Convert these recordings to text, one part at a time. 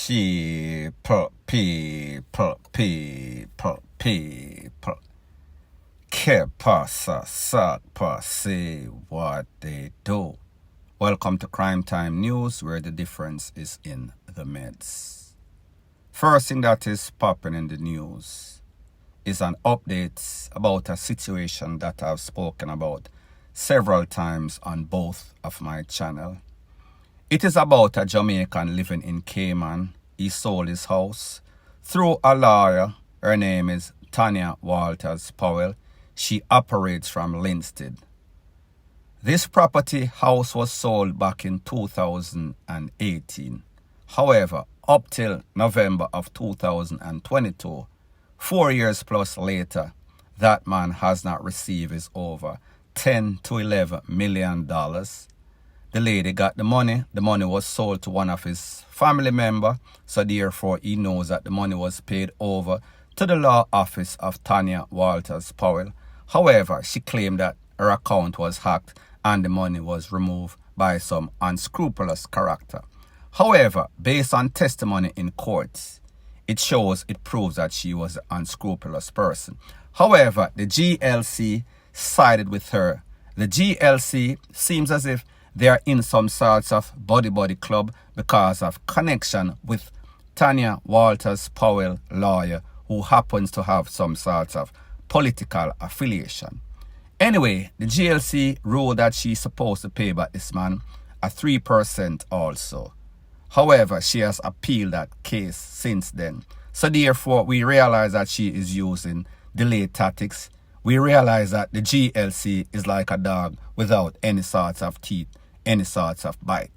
People. Que pasa, sakpa, say what they do. Welcome to Crime Time News, where the difference is in the meds. First thing that is popping in the news is an update about a situation that I've spoken about several times on both of my channel. It is about a Jamaican living in Cayman. He sold his house through a lawyer. Her name is Tanya Walters Powell. She operates from Linstead. This property house was sold back in 2018. However, up till November of 2022, 4 years plus later, that man has not received his over $10 to $11 million. The lady got the money. The money was sold to one of his family members, so therefore he knows that the money was paid over to the law office of Tanya Walters Powell. However, she claimed that her account was hacked and the money was removed by some unscrupulous character. However, based on testimony in courts, it proves that she was an unscrupulous person. However, the GLC sided with her. The GLC seems as if they are in some sorts of buddy club because of connection with Tanya Walters Powell, lawyer, who happens to have some sorts of political affiliation. Anyway, the GLC ruled that she's supposed to pay back this man a 3% also. However, she has appealed that case since then. So therefore, we realize that she is using delayed tactics. We realize that the GLC is like a dog without any sorts of teeth, any sorts of bite.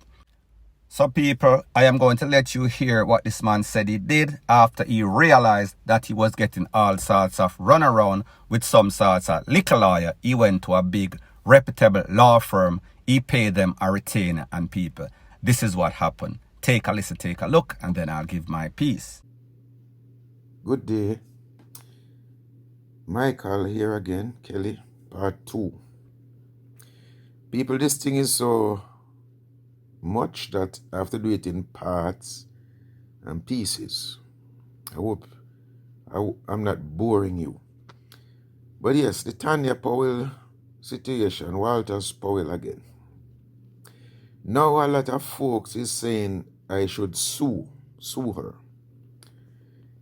So people, I am going to let you hear what this man said he did after he realized that he was getting all sorts of runaround with some sorts of liquor lawyer. He went to a big reputable law firm. He paid them a retainer and people. This is what happened. Take a listen, take a look, and then I'll give my piece. Good day. Michael here again, Kelly, part 2. People, this thing is so much that I have to do it in parts and pieces. I hope I'm not boring you. But yes, the Tanya Powell situation, Walters Powell again. Now a lot of folks is saying I should sue her.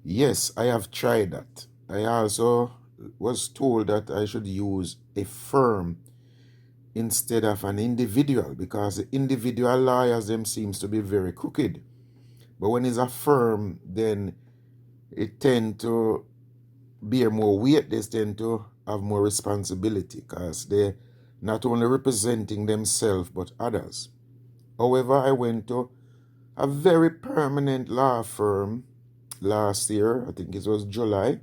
Yes, I have tried that. I also was told that I should use a firm instead of an individual, because the individual lawyers them seems to be very crooked. But when it's a firm, then it tend to bear more weight. They tend to have more responsibility because they're not only representing themselves but others. However, I went to a very permanent law firm last year, I think it was July,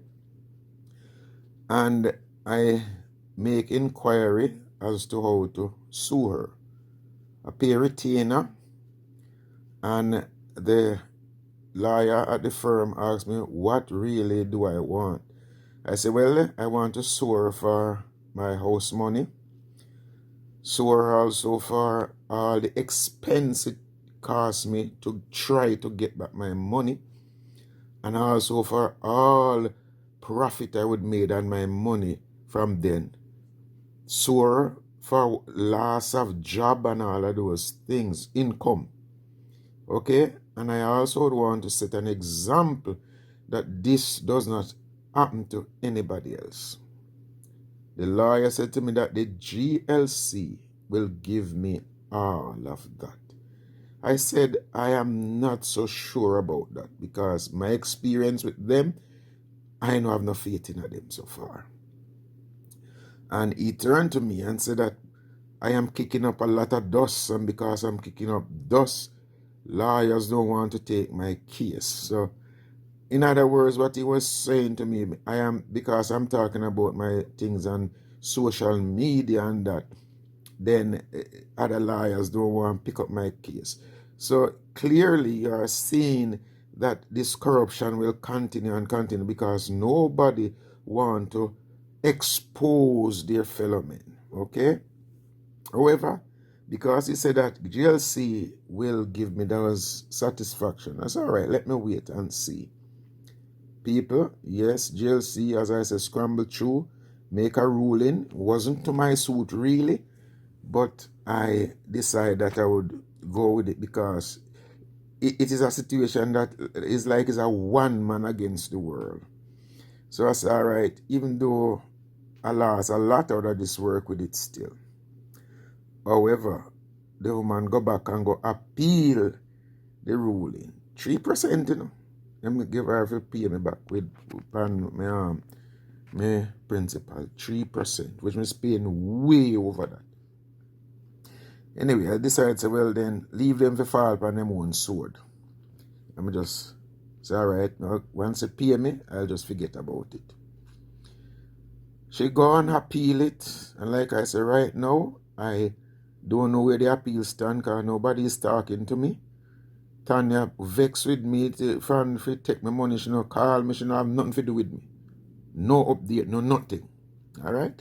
and I make inquiry as to how to sue her. I pay a retainer, and the lawyer at the firm asked me, what really do I want? I said, well, I want to sue her for my house money, sue her also for all the expense it cost me to try to get back my money, and also for all profit I would made on my money from then. Sue her for loss of job and all of those things, income. Okay? And I also would want to set an example that this does not happen to anybody else. The lawyer said to me that the GLC will give me all of that. I said I am not so sure about that because my experience with them, I don't have no faith in them so far. And he turned to me and said that I am kicking up a lot of dust, and because I'm kicking up dust, lawyers don't want to take my case. So, in other words, what he was saying to me, because I'm talking about my things on social media and that, then other lawyers don't want to pick up my case. So clearly you are seeing that this corruption will continue and continue because nobody want to expose their fellow men. Okay? However, because he said that GLC will give me those satisfaction. That's all right. Let me wait and see. People, yes, GLC, as I said, scrambled through, make a ruling. Wasn't to my suit really, but I decided that I would go with it because it is a situation that is like it's a one man against the world. So I said, all right, even though I lost a lot out of this work with it still. However, the woman go back and go appeal the ruling. 3%, you know. Let me give her to pay me back with my principal. 3%, which means paying way over that. Anyway, I decided to, well then, leave them to fall upon them own sword. Let me just say, all right, now, once they pay me, I'll just forget about it. She go and appeal it, and like I said, right now, I don't know where the appeal stand because nobody is talking to me. Tanya vexed with me to take my money. She no call me. She no have nothing to do with me. No update, no nothing. All right?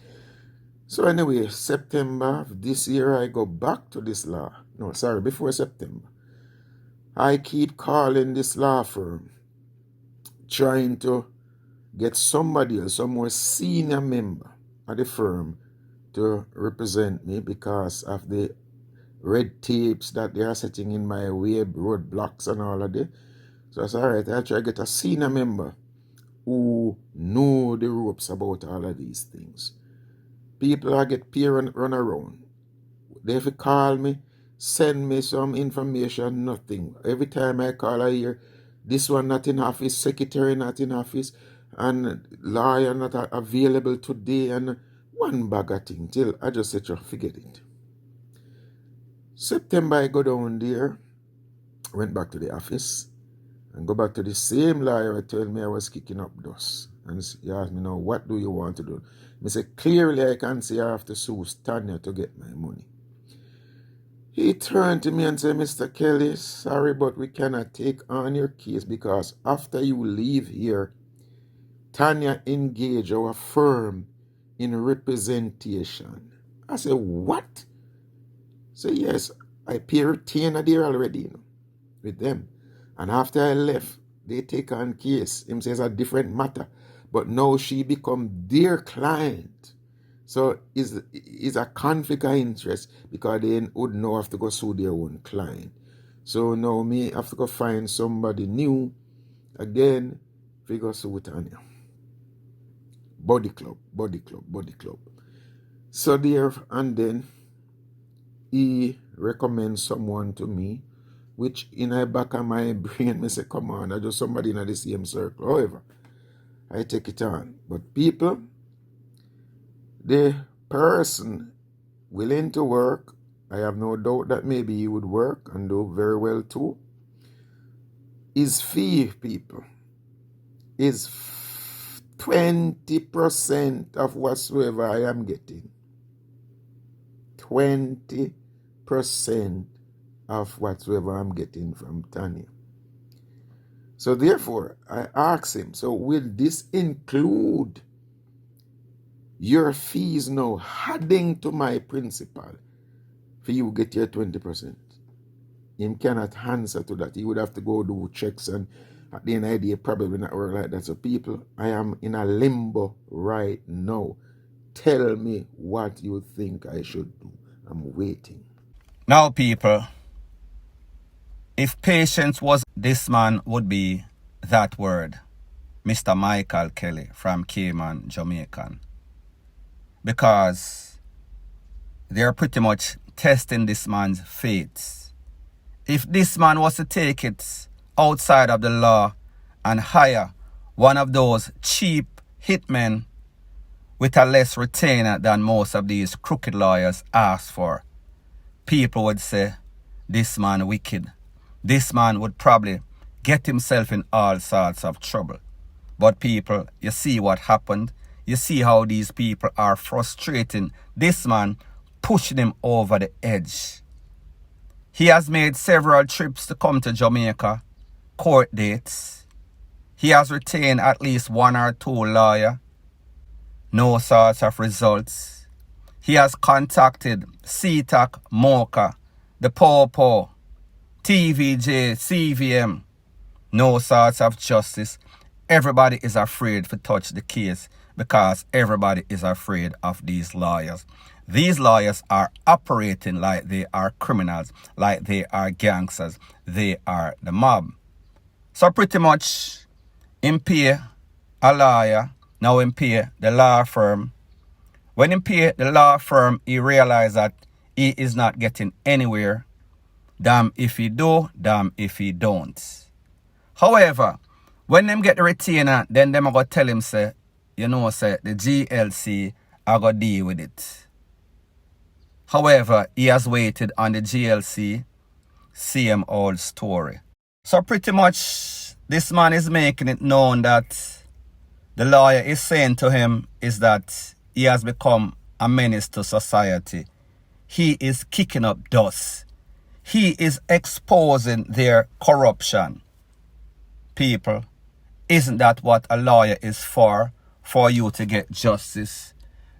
So anyway, September of this year, I go back to this law. No, sorry, before September. I keep calling this law firm, trying to get somebody else, some more senior member of the firm to represent me because of the red tapes that they are setting in my way, roadblocks and all of that. So I said, all right, I'll try to get a senior member who know the ropes about all of these things. People I get peer and run around. They have to call me, send me some information, nothing. Every time I call, I hear this one not in office, secretary not in office, and lawyer not available today, and one bag of thing till I just said, forget it. September, I go down there, went back to the office, and go back to the same lawyer who told me I was kicking up dust. And he asked me, now, what do you want to do? I said, clearly I can see I have to sue Tanya to get my money. He turned to me and said, Mr. Kelly, sorry, but we cannot take on your case because after you leave here, Tanya engaged our firm in representation. I said, what? So yes, I pay retainer there already, you know, with them. And after I left, they take on case. Him says a different matter. But now she become their client. So is a conflict of interest because they would now have to go sue their own client. So now me have to go find somebody new again, figure sue Tanya. Body club. So there, and then he recommends someone to me, which in the back of my brain, I say, come on, I just somebody in the same circle. However, I take it on. But people, the person willing to work, I have no doubt that maybe he would work and do very well too. His fee, people, is 20% of whatsoever I am getting. 20% of whatsoever I'm getting from Tanya. So therefore, I asked him, so will this include your fees now adding to my principal for you get your 20%? Him cannot answer to that. He would have to go do checks, and at the end of the day, probably not work like that. So people, I am in a limbo right now. Tell me what you think I should do. I'm waiting. Now, people, if patience was this man would be that word, Mr. Michael Kelly from Cayman, Jamaican. Because they're pretty much testing this man's fates. If this man was to take it outside of the law and hire one of those cheap hitmen with a less retainer than most of these crooked lawyers ask for, people would say, this man wicked. This man would probably get himself in all sorts of trouble. But people, you see what happened. You see how these people are frustrating this man, pushing him over the edge. He has made several trips to come to Jamaica, court dates. He has retained at least one or two lawyers. No sorts of results. he has contacted CTAC, Mocha, the Popo, TVJ, CVM. No sorts of justice. Everybody is afraid to touch the case because everybody is afraid of these lawyers. These lawyers are operating like they are criminals, like they are gangsters. They are the mob. So pretty much, him pay a lawyer, now him pay the law firm. When him pay the law firm, he realized that he is not getting anywhere. Damn if he do, damn if he don't. However, when them get the retainer, then them are going to tell him, say, you know, say, the GLC are going to deal with it. However, he has waited on the GLC, same old story. So pretty much, this man is making it known that the lawyer is saying to him is that he has become a menace to society. He is kicking up dust. He is exposing their corruption. People, isn't that what a lawyer is for? For you to get justice.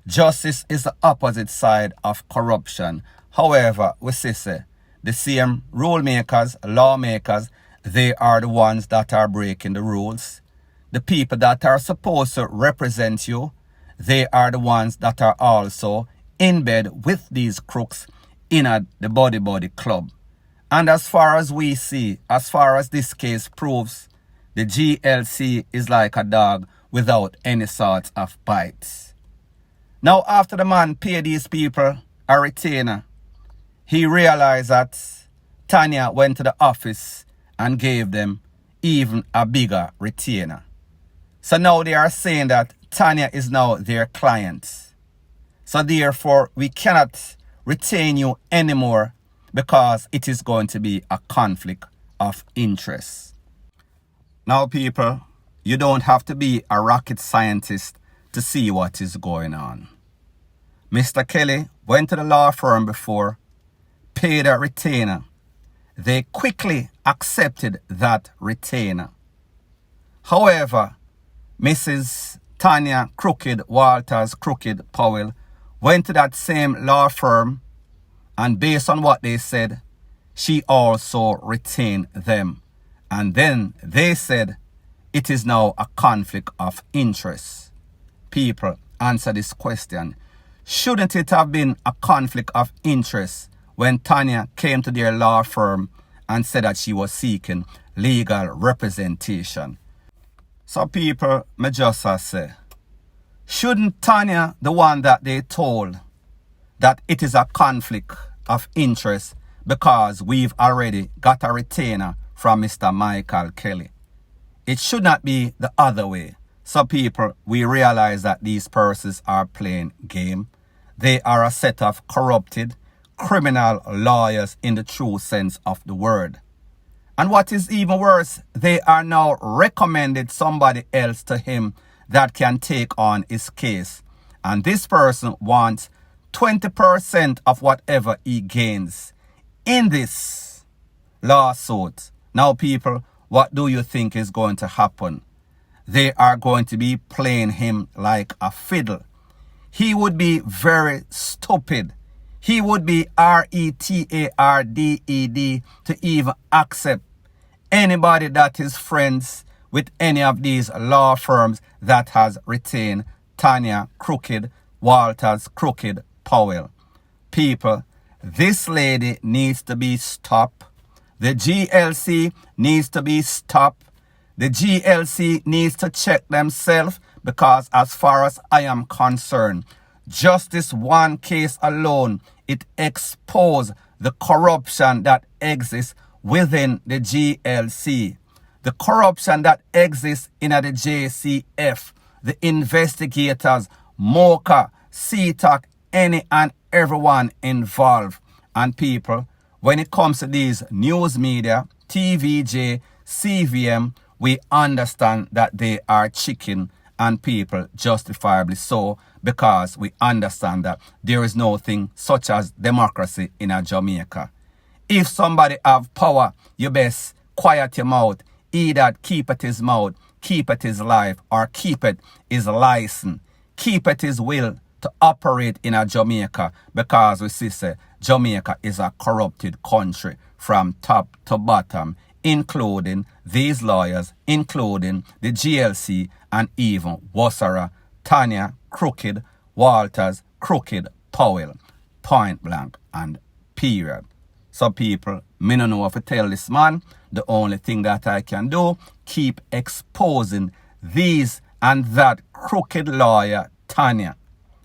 Justice is the opposite side of corruption. However, we say the same rule makers, lawmakers, they are the ones that are breaking the rules. The people that are supposed to represent you, they are the ones that are also in bed with these crooks in the body club. And as far as we see, as far as this case proves, the GLC is like a dog without any sort of bites. Now, after the man paid these people a retainer, he realized that Tanya went to the office and gave them even a bigger retainer. So now they are saying that Tanya is now their client. So therefore, we cannot retain you anymore because it is going to be a conflict of interest. Now, people, you don't have to be a rocket scientist to see what is going on. Mr. Kelly went to the law firm before, paid a retainer. They quickly accepted that retainer. However, Mrs. Tanya Walters Powell went to that same law firm, and based on what they said, she also retained them. And then they said it is now a conflict of interest. People, answer this question. Shouldn't it have been a conflict of interest when Tanya came to their law firm and said that she was seeking legal representation? So people, me just say, shouldn't Tanya, the one that they told that it is a conflict of interest because we've already got a retainer from Mr. Michael Kelly? It should not be the other way. So people, we realize that these persons are playing game. They are a set of corrupted, criminal lawyers in the true sense of the word. And what is even worse, they are now recommended somebody else to him that can take on his case. And this person wants 20% of whatever he gains in this lawsuit. Now, people, what do you think is going to happen? They are going to be playing him like a fiddle. He would be very stupid. He would be retarded to even accept anybody that is friends with any of these law firms that has retained Tanya Walters Powell. People, this lady needs to be stopped. The GLC needs to be stopped. The GLC needs to check themselves because as far as I am concerned, just this one case alone, it exposed the corruption that exists within the GLC. The corruption that exists in the JCF, the investigators, Mocha, CTAC, any and everyone involved. And people, when it comes to these news media, TVJ, CVM, we understand that they are chicken, and people justifiably so, because we understand that there is no thing such as democracy in a Jamaica. If somebody have power, you best quiet your mouth. Either keep it his mouth, keep it his life, or keep it his license, keep it his will to operate in a Jamaica because we see say Jamaica is a corrupted country from top to bottom, including these lawyers, including the GLC and even Wassara, Tanya, Crooked, Walters, Crooked, Powell, point blank and period. So people, me no know what to tell this man. The only thing that I can do, keep exposing these and that crooked lawyer, Tanya.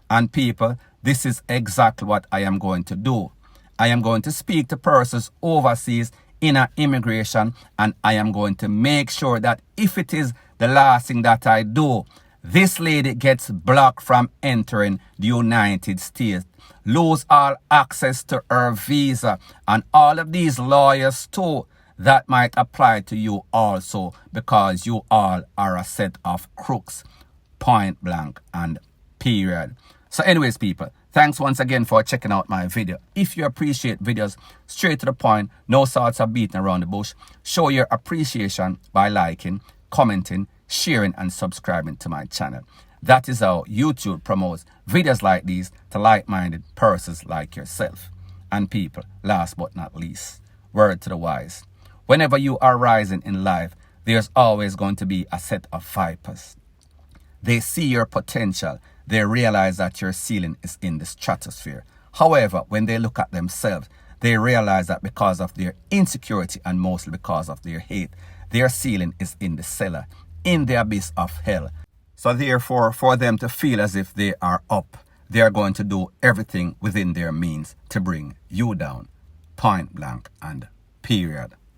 And people, this is exactly what I am going to do. I am going to speak to persons overseas in an immigration, and I am going to make sure that if it is the last thing that I do, this lady gets blocked from entering the United States, lose all access to her visa, and all of these lawyers too, that might apply to you also, because you all are a set of crooks, point blank and period. So anyways, people, thanks once again for checking out my video. If you appreciate videos straight to the point, no sorts of beating around the bush, show your appreciation by liking, commenting, sharing and subscribing to my channel. That is how YouTube promotes videos like these to like-minded persons like yourself. And people, last but not least, word to the wise. Whenever you are rising in life, there's always going to be a set of vipers. They see your potential. They realize that your ceiling is in the stratosphere. However, when they look at themselves, they realize that because of their insecurity and mostly because of their hate, their ceiling is in the cellar, in the abyss of hell. So therefore, for them to feel as if they are up, they are going to do everything within their means to bring you down. Point blank and period.